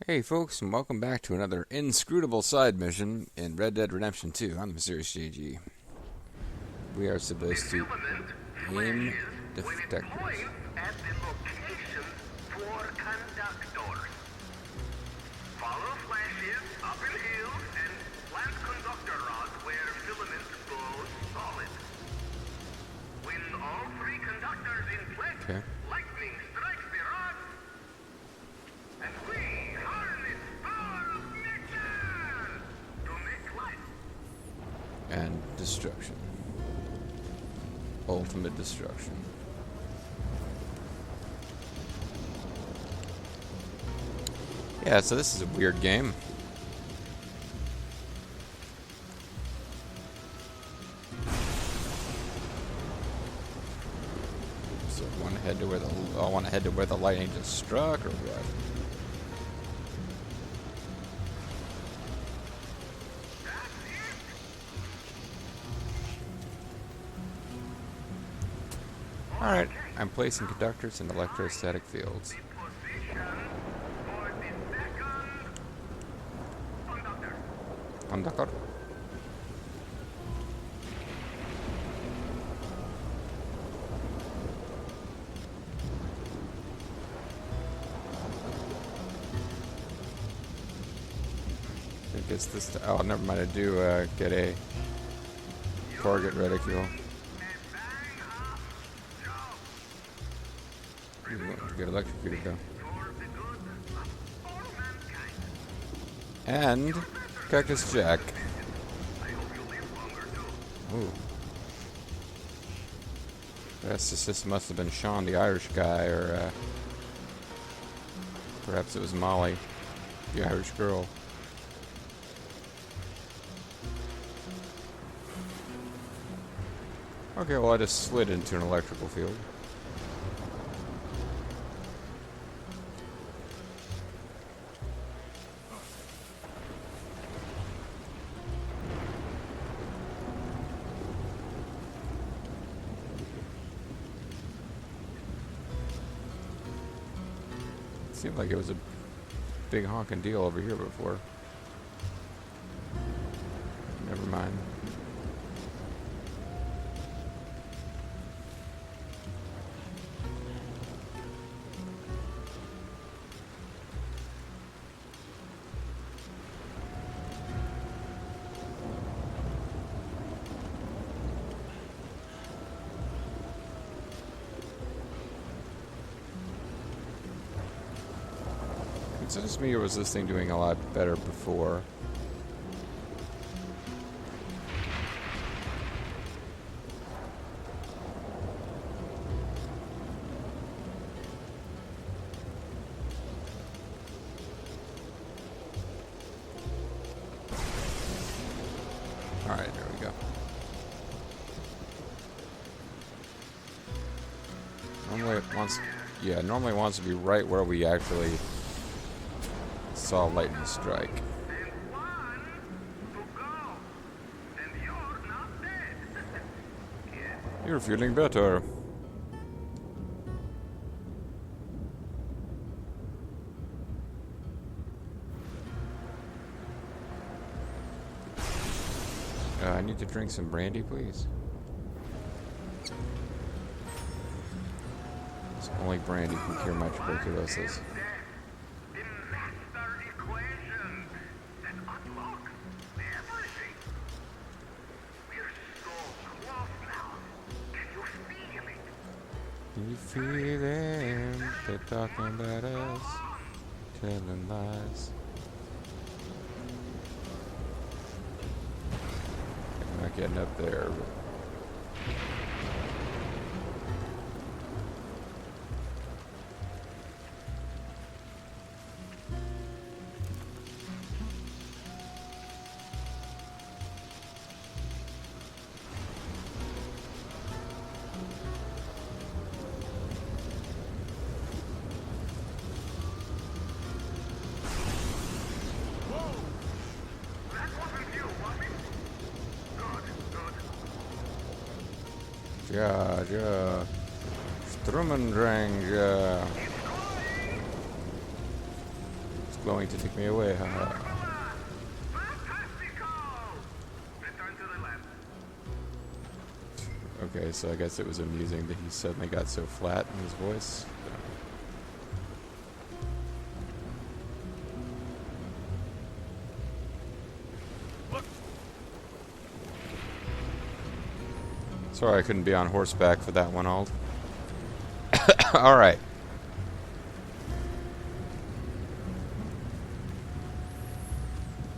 Hey folks, and welcome back to another inscrutable side mission in Red Dead Redemption 2. I'm the Mysterious JG. We are supposed to aim defectors. At the location for conductors. Follow flashes up in hills and plant conductor rods where filaments go solid. When all three conductors in place, Okay. lightning strikes the rods, and we harness power of nature to make light. And destruction. Ultimate destruction. Yeah, so this is a weird game. So I want to head to where the lightning just struck, or what? Alright, I'm placing conductors in electrostatic fields. The position for the second conductor. Conductor. I think it's this. Oh, never mind. I do get a target reticule. Get electrocuted though. And Cactus Jack. Ooh. This must have been Sean, the Irish guy, or perhaps it was Molly, the Irish girl. Okay, well I just slid into an electrical field. Seemed like it was a big honking deal over here before. Never mind. It's just me, or was this thing doing a lot better before? Alright, there we go. Normally it wants to be right where we actually saw lightning strike. And one to go. And you're not dead. Yeah. You're feeling better. I need to drink some brandy, please. Only brandy can cure my tuberculosis. The master equation that unlocks everything. We're so close now. Can you feel it? Can you feel them? They're talking about us, telling lies. I'm not getting up there. That wasn't you, was it? Good, good. Ja. Strummendrang, ja. going to take me away. Haha. Return to the lab. Okay, so I guess it was amusing that he suddenly got so flat in his voice. Sorry I couldn't be on horseback for that one, Ald. Alright.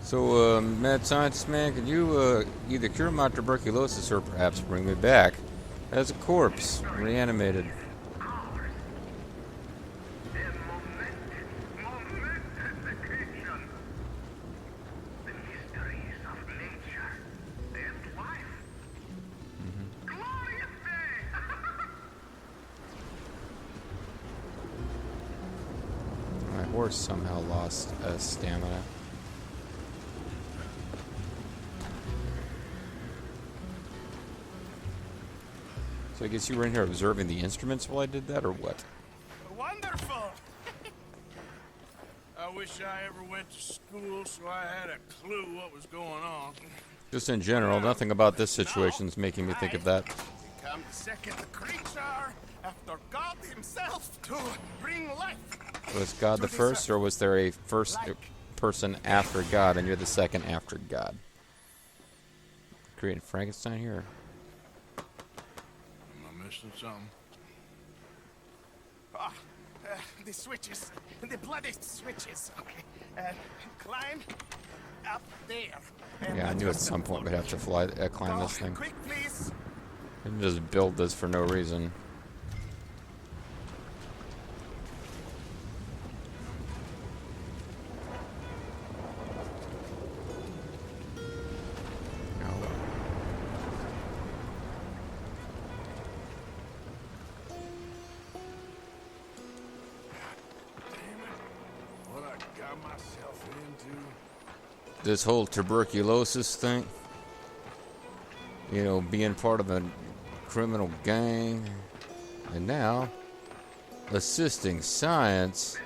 So, mad scientist man, could you either cure my tuberculosis or perhaps bring me back as a corpse, reanimated? My horse somehow lost stamina. So I guess you were in here observing the instruments while I did that, or what? Wonderful! I wish I ever went to school so I had a clue what was going on. Just in general, nothing about this situation is making me think of that. Become the second creature after God himself to bring life. Was God the first, or was there a first person after God, and you're the second after God? Creating Frankenstein here? Missing something. Ah, the switches. The bloody switches. Okay. Climb up there. Yeah, I knew at some point we'd have to climb this thing. Quick, please. And just build this for no reason. This whole tuberculosis thing, you know, being part of a criminal gang, and now assisting science.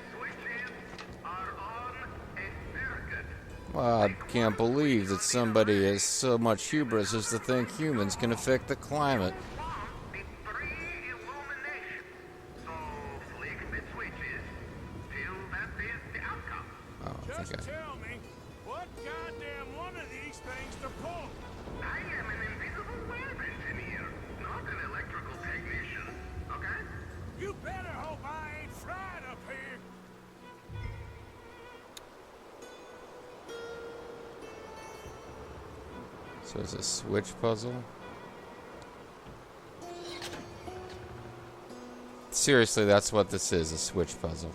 Well, I can't believe that somebody has so much hubris as to think humans can affect the climate. Oh, I think Tell me, what goddamn one of these things to pull? I am an invisible web engineer, not an electrical technician. Okay? You better hope I ain't fried up here. So it's a switch puzzle. Seriously, that's what this is, a switch puzzle.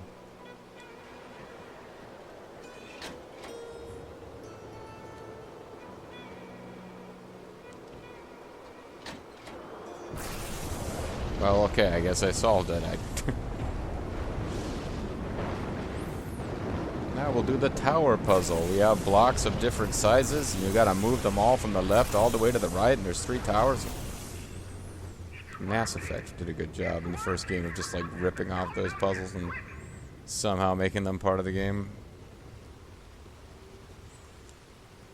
Well, okay, I guess I solved it. Now we'll do the tower puzzle. We have blocks of different sizes, and you gotta move them all from the left all the way to the right, and there's 3 towers. Mass Effect did a good job in the first game of just like ripping off those puzzles and somehow making them part of the game.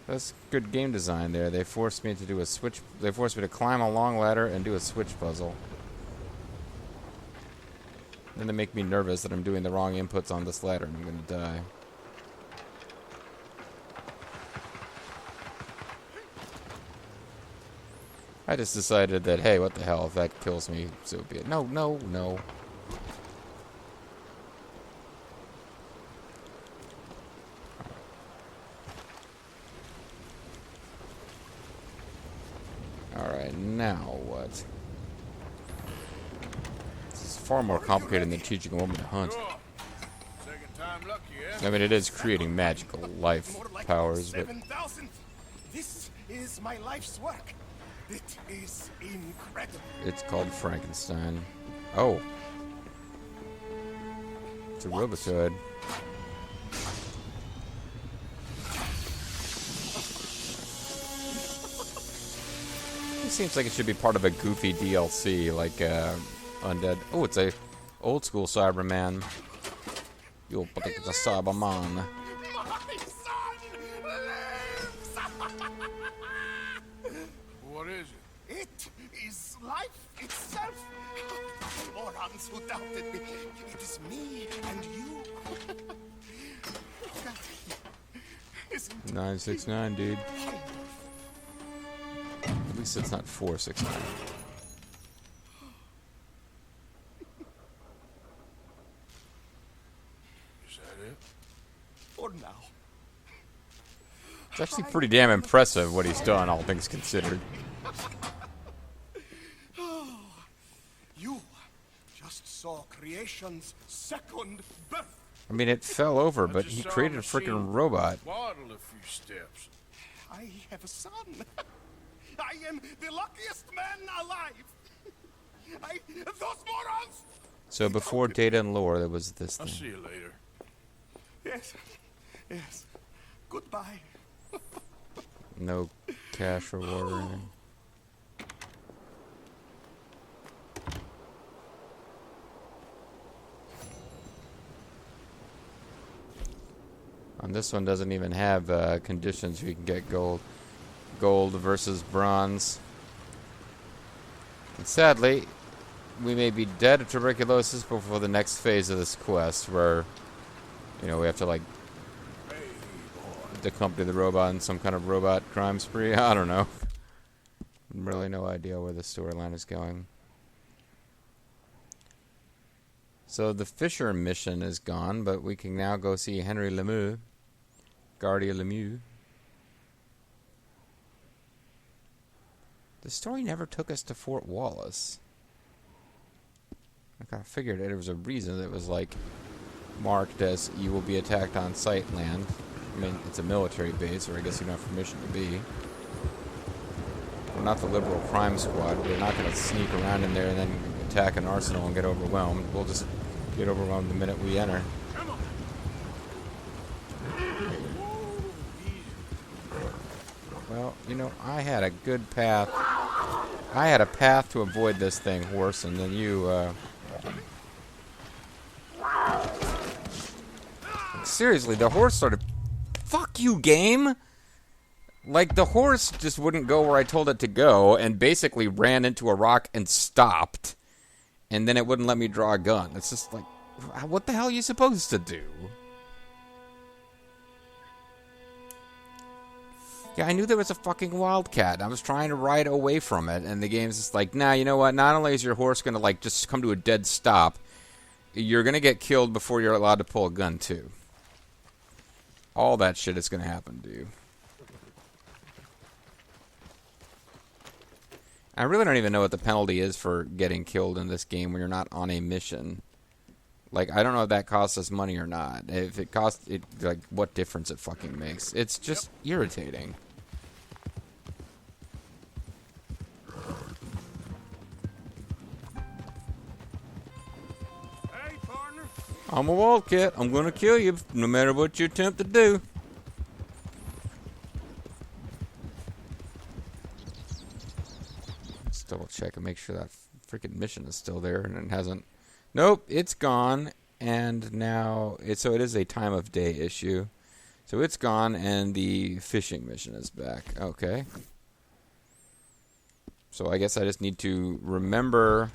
That's good game design there. They forced me to do a switch. They forced me to climb a long ladder and do a switch puzzle. Then they make me nervous that I'm doing the wrong inputs on this ladder and I'm gonna die. I just decided that, hey, what the hell, if that kills me, so be it. No, no, no. Alright, now what? This is far more complicated than teaching a woman to hunt. Second time lucky, eh? I mean, it is creating magical life powers, but... 7,000. This is my life's work. It is incredible. It's called Frankenstein. Oh. It's a robotoid. It seems like it should be part of a goofy DLC, like Undead. Oh, it's a old school Cyberman. You'll think it's a Cyberman. My son lives! What is it? It is life itself. Morons who doubted me. It is me and you. Look at him. Isn't 969, dude. At least it's not 469. Is that it? for now? It's actually pretty damn impressive what he's done, all things considered. You just saw creation's second birth. I mean, it fell over, but just he saw created a machine freaking robot. Waddle a few steps. I have a son. I am the luckiest man alive. Those morons. So before Data and Lore, there was this I'll thing. see you later. Yes, yes. Goodbye. No cash reward or anything. On this one doesn't even have conditions where you can get gold. Gold versus bronze. And sadly, we may be dead of tuberculosis before the next phase of this quest, where, you know, we have to, like, accompany the robot in some kind of robot crime spree. I don't know. Really no idea where the storyline is going. So the Fisher mission is gone, but we can now go see Henry Lemieux. Guardia Lemieux. The story never took us to Fort Wallace. I kind of figured there was a reason that it was like marked as you will be attacked on sight land. I mean, it's a military base, or I guess you don't have permission to be. We're not the liberal crime squad. We're not going to sneak around in there and then attack an arsenal and get overwhelmed. We'll just get overwhelmed the minute we enter. Well, you know, I had a good path. I had a path to avoid this thing, horse, and then you, Seriously, the horse started... Fuck you, game! Like, the horse just wouldn't go where I told it to go, and basically ran into a rock and stopped. And then it wouldn't let me draw a gun. It's just like, what the hell are you supposed to do? Yeah, I knew there was a fucking wildcat. I was trying to ride away from it, and the game's just like, nah, you know what? Not only is your horse gonna, like, just come to a dead stop, you're gonna get killed before you're allowed to pull a gun, too. All that shit is gonna happen to you. I really don't even know what the penalty is for getting killed in this game when you're not on a mission. Like, I don't know if that costs us money or not. If it costs, it, like, what difference it fucking makes. It's just irritating. Hey, partner. I'm a wildcat. I'm gonna kill you no matter what you attempt to do. Let's double check and make sure that freaking mission is still there and it hasn't. Nope, it's gone. And now, so it is a time of day issue. So it's gone and the fishing mission is back. Okay. So I guess I just need to remember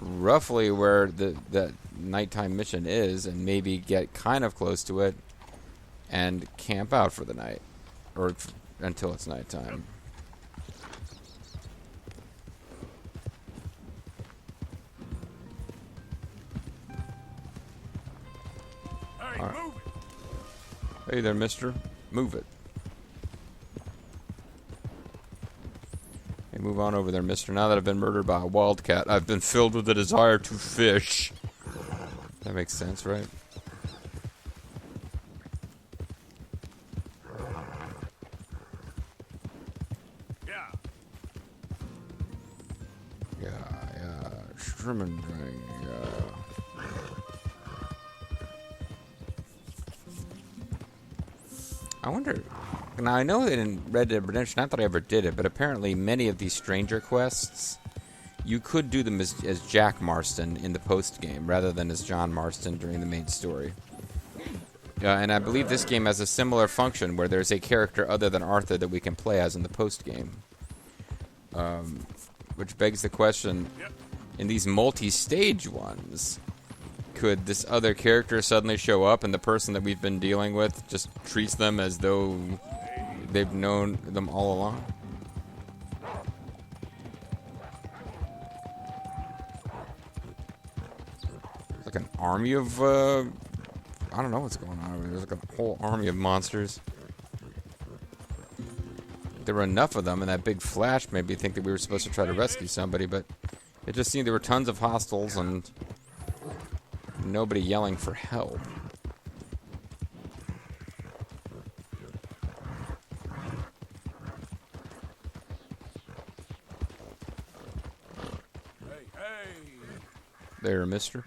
roughly where that nighttime mission is and maybe get kind of close to it and camp out for the night. Or until it's nighttime. Hey, All right. move it. Hey there, mister. Move it. Hey, move on over there, mister. Now that I've been murdered by a wildcat, I've been filled with a desire to fish. That makes sense, right? Yeah. Yeah. Shrimmin' drink, yeah. I wonder... Now, I know that in Red Dead Redemption, not that I ever did it, but apparently many of these stranger quests, you could do them as Jack Marston in the post-game, rather than as John Marston during the main story. And I believe this game has a similar function where there's a character other than Arthur that we can play as in the post game. Which begs the question, in these multi-stage ones, could this other character suddenly show up and the person that we've been dealing with just treats them as though they've known them all along? Like an army of, I don't know what's going on over there. There's like a whole army of monsters. There were enough of them, and that big flash made me think that we were supposed to try to rescue somebody, but it just seemed there were tons of hostiles and nobody yelling for help. Hey. There, mister.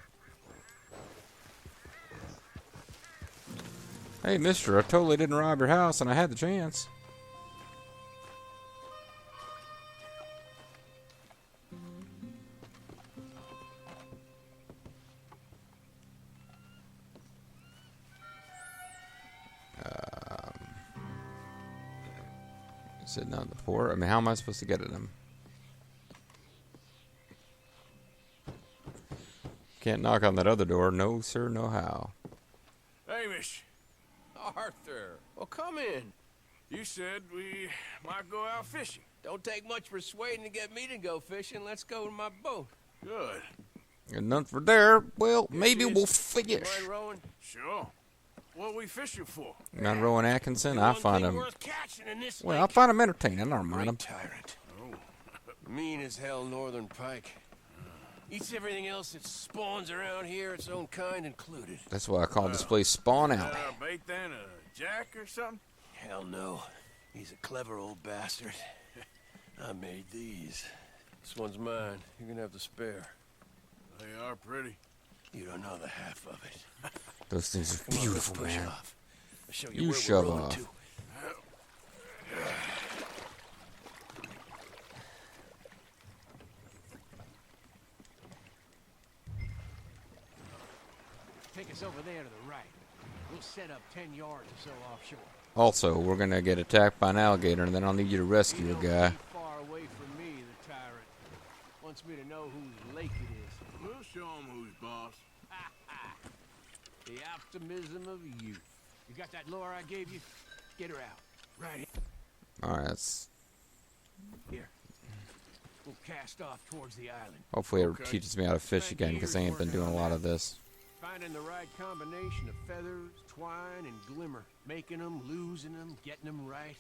Hey, mister, I totally didn't rob your house, and I had the chance. Sitting on the porch. I mean, how am I supposed to get at him? Can't knock on that other door. No, sir, no how. Hamish, Arthur, well, come in. you said we might go out fishing. Don't take much persuading to get me to go fishing. Let's go to my boat. Good. And none for there. Well, maybe yes. we'll fish. Mind rowing? Sure. What we fishing for? Not Rowan Atkinson. I find him. Worth catching in this Well, I find him entertaining. I don't mind him. tyrant. Mean as hell northern pike. Eats everything else that spawns around here, its own kind included. That's why I call this place Spawn Alley. Bait then a jack or something? Hell no. He's a clever old bastard. I made these. This one's mine. You're gonna have to spare. They are pretty. You don't know the half of it. Those things are Come on, let's beautiful, push man. off. I'll show you You where shove we're rowing off. to. Take us over there to the right. We'll set up 10 yards or so offshore. Also, we're gonna get attacked by an alligator, and then I'll need you to rescue a You don't guy. be far away from me, the tyrant. Wants me to know whose lake it is. We'll show 'em who's boss. The optimism of youth. You got that lure I gave you? Get her out. Right All right, that's here. We'll cast off towards the island. hopefully it Okay. teaches me how to fish again, because I ain't been doing a lot of this. Finding the right combination of feathers, twine, and glimmer. Making them, losing them, getting them right.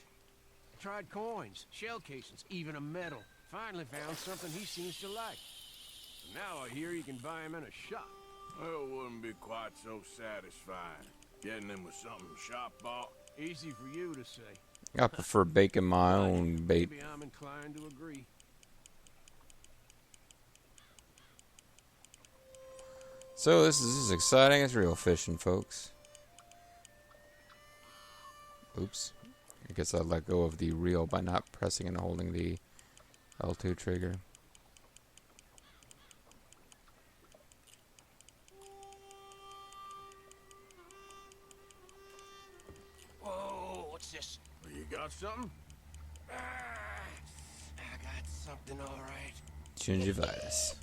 Tried coins, shell casings, even a medal. Finally found something he seems to like. Now I hear you can buy him in a shop. Well, it wouldn't be quite so satisfying. Getting them with something shop bought. Easy for you to say. I prefer baking my own bait. Maybe I'm inclined to agree. So this is as exciting as real fishing, folks. Oops. I guess I let go of the reel by not pressing and holding the L2 trigger. Whoa, what's this? You got something? I got something all right. Gingivitis.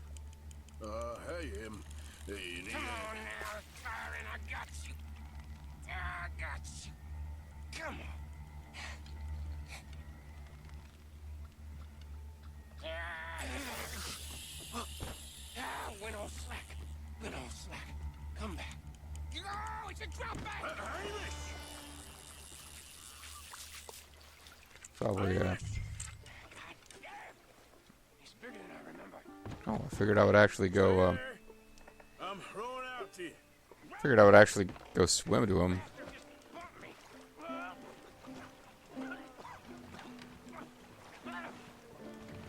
Hey, him. Hey, you need Come on now, Tyron, I got you. I got you. Come on. Went all slack. Went all slack. Come back. Oh, it's a drop back. Probably, God damn. He's bigger than I remember. oh, I figured I would actually go, I'm throwing out to you. figured I would actually go swim to him. Just bump me.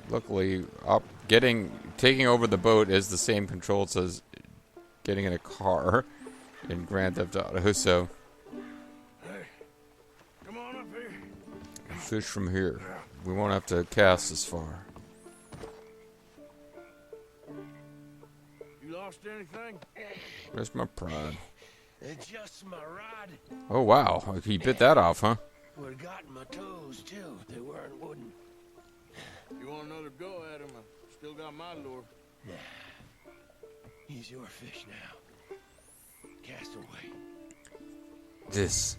Luckily, taking over the boat is the same controls as getting in a car in Grand Theft Auto, so Hey, come on up here. fish from here. We won't have to cast as far. You lost anything? Where's my pride? Adjust my rod. Oh, wow. He bit that off, huh? Would've gotten my toes, too, if they weren't wooden. You want another go at him? I still got my lure. He's your fish now. Cast away. This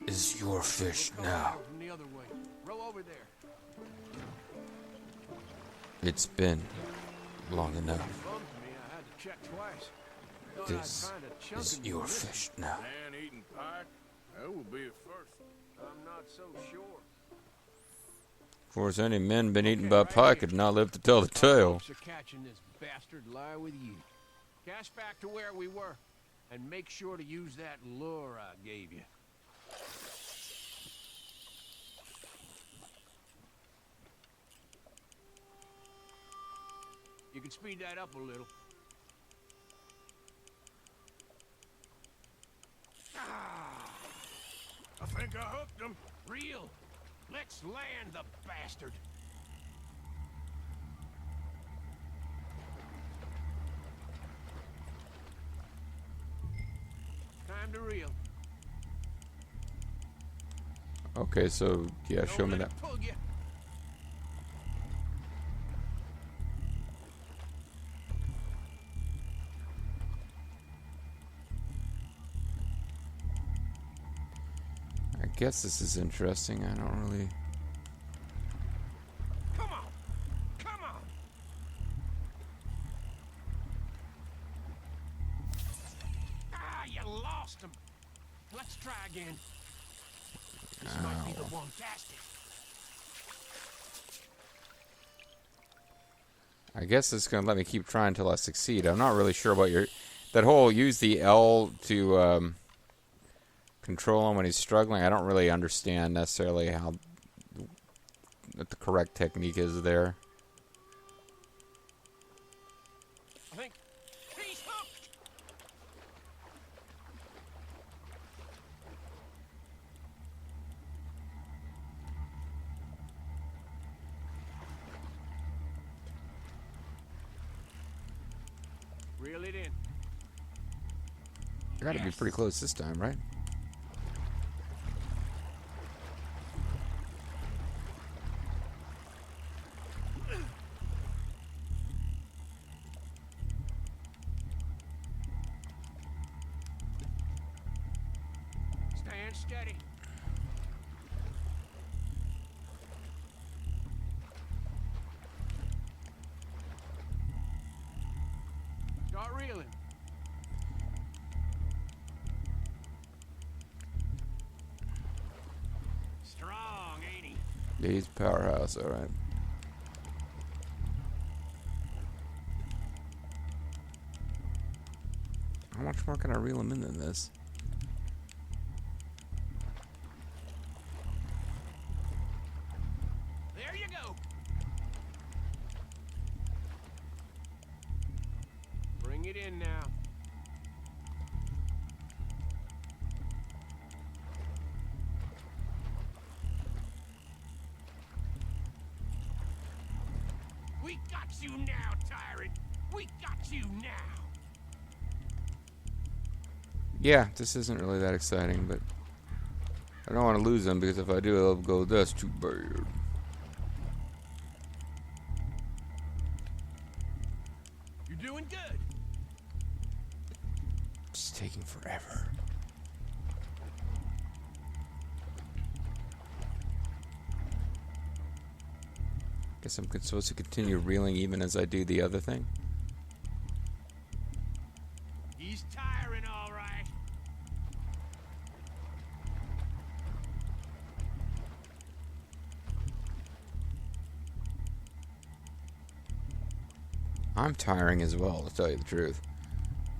is your fish Come now. over from the other way. Row over there. It's been long enough. Bumped me. I had to check twice. Thought This I'd find a chunk is in your missing. fish now. Man-eating pike? That will be a first. I'm not so sure. Of course, any men been eaten by pike could not live to tell the tale. Hopes of catching this bastard lie with you. Cast back to where we were, and make sure to use that lure I gave you. You can speed that up a little. I think I hooked him. Reel. Let's land the bastard. Time to reel. Okay, so, yeah, Don't show me let that. it pull you. I guess this is interesting. I don't really... Come on. Come on. Ah, you lost him. Let's try again. This might be the one. Cast it. I guess it's going to let me keep trying until I succeed. I'm not really sure about your... That whole use the L to control him when he's struggling, I don't really understand necessarily how... what the correct technique is there. I think he's hooked. Reel it in. I got to be pretty close this time, right? Stand steady. Start reeling. Strong, ain't he? Yeah, he's a powerhouse, alright. How much more can I reel him in than this? There you go. Bring it in now. We got you now, tyrant. We got you now. Yeah, this isn't really that exciting, but I don't want to lose him because if I do, I'll go, that's too bad. You're doing good. It's taking forever. Guess I'm supposed to continue reeling even as I do the other thing. He's tiring, all right. I'm tiring as well, to tell you the truth,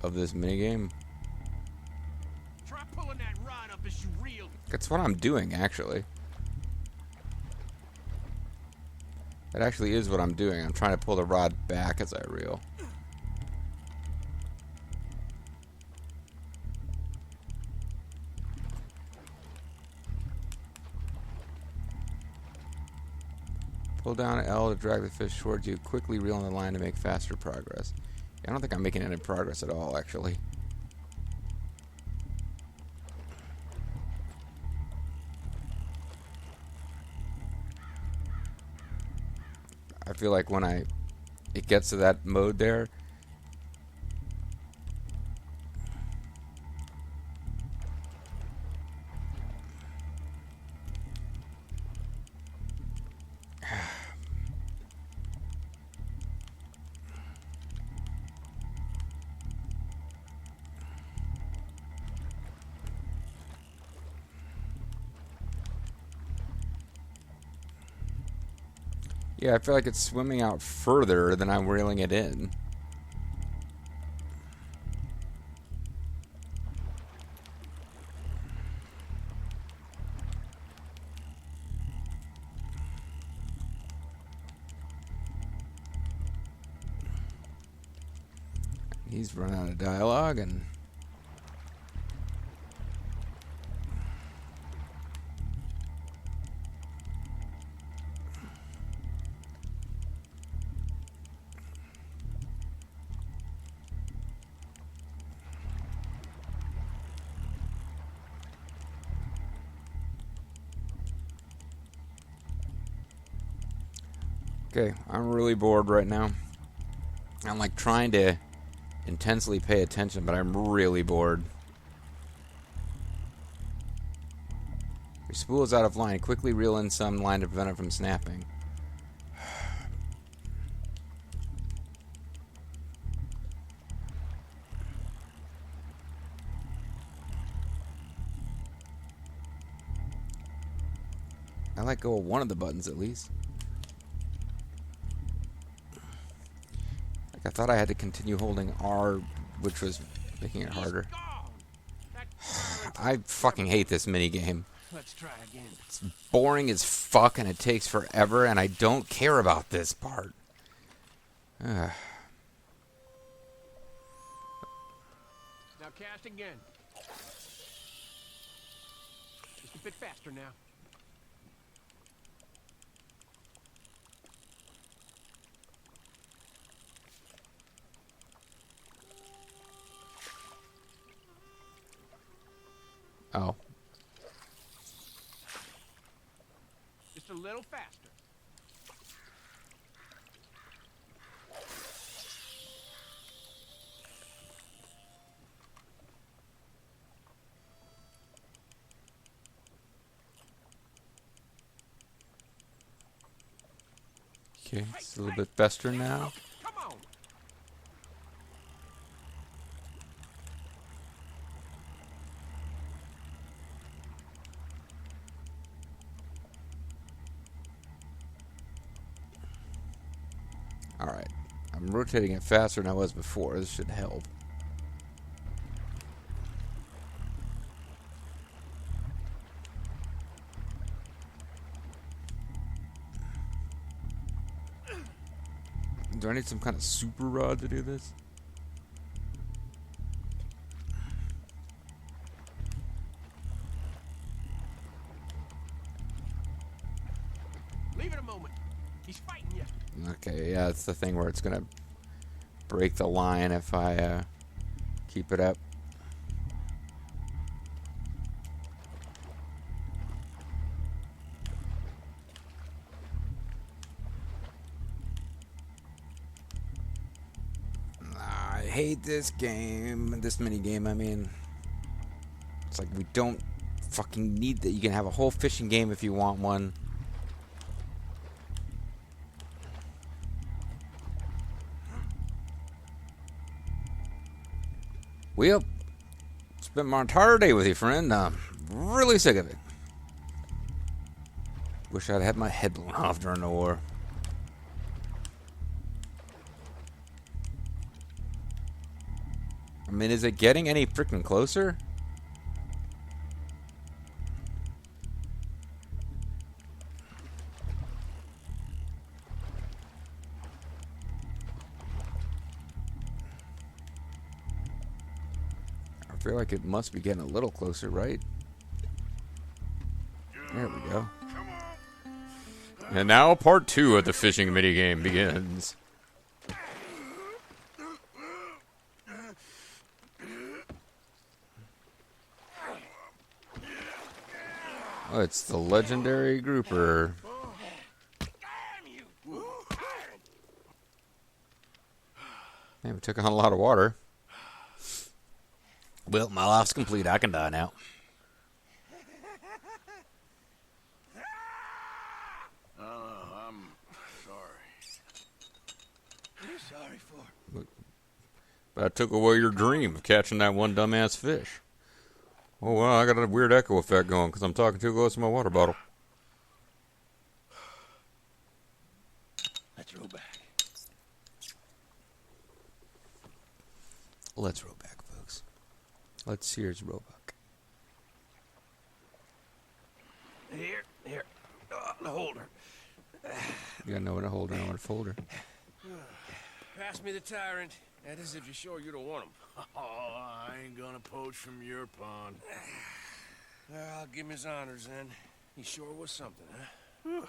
of this minigame. Try pulling that rod up as you reel. That's what I'm doing, actually. That actually is what I'm doing. I'm trying to pull the rod back as I reel. Pull down L to drag the fish towards you. Quickly reel on the line to make faster progress. Yeah, I don't think I'm making any progress at all, actually. feel like when it gets to that mode there, yeah, I feel like it's swimming out further than I'm reeling it in. He's run out of dialogue and... Okay, I'm really bored right now. I'm like trying to intensely pay attention, but I'm really bored. Your spool is out of line. Quickly reel in some line to prevent it from snapping. I let go of one of the buttons at least. I thought I had to continue holding R, which was making it harder. I fucking hate this minigame. Let's try again. It's boring as fuck and it takes forever and I don't care about this part. Now cast again. Just a bit faster now. Oh. Just a little faster. Okay, it's a little bit faster now. Come on. Alright. I'm rotating it faster than I was before. This should help. Do I need some kind of super rod to do this? Leave it a moment. He's fighting you. Okay, yeah, it's the thing where it's gonna break the line if I keep it up. I hate this game, this mini game. I mean, it's like we don't fucking need that. You can have a whole fishing game if you want one. Well, spent my entire day with you, friend. I'm really sick of it. Wish I'd had my head blown off during the war. I mean, is it getting any freaking closer? I feel like it must be getting a little closer, right? There we go. And now part 2 of the fishing minigame begins. Oh, it's the legendary grouper. took on a lot of water. Well, my life's complete. I can die now. I'm sorry. What are you sorry for? But I took away your dream of catching that one dumbass fish. Oh, well, I got a weird echo effect going because I'm talking too close to my water bottle. Let's row back. Let's row back, folks. Let's Sears Roebuck. Here. The holder. You gotta know what to hold her, know what to fold her. Pass me the tyrant. That is if you're sure you don't want him. Oh, I ain't gonna poach from your pond. I'll give him his honors then. He sure was something, huh?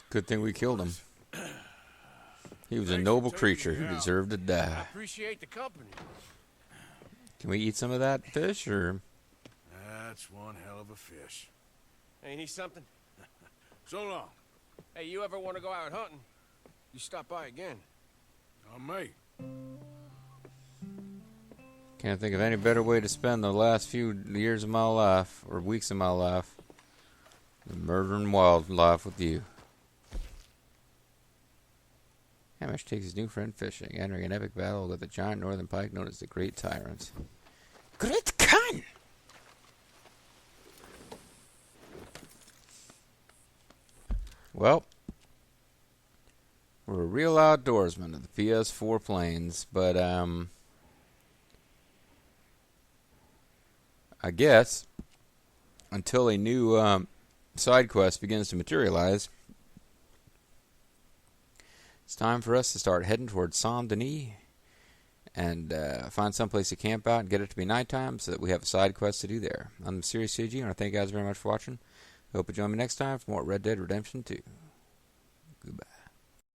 Good thing we killed him. He was a Thanks noble for taking creature me who out. deserved to I die. appreciate the company. Can we eat some of that fish, or... That's one hell of a fish. Ain't he something? So long. Hey, you ever want to go out hunting? You stop by again. I may. Can't think of any better way to spend the last few years of my life, or weeks of my life, than murdering wildlife with you. Hamish takes his new friend fishing, entering an epic battle with a giant northern pike known as the Great Tyrant. Great Khan! Well, we're a real outdoorsman of the PS4 plains, but, I guess, until a new, side quest begins to materialize, it's time for us to start heading towards Saint-Denis and find someplace to camp out and get it to be nighttime so that we have a side quest to do there. I'm Serious CG, and I thank you guys very much for watching. Hope you join me next time for more Red Dead Redemption 2.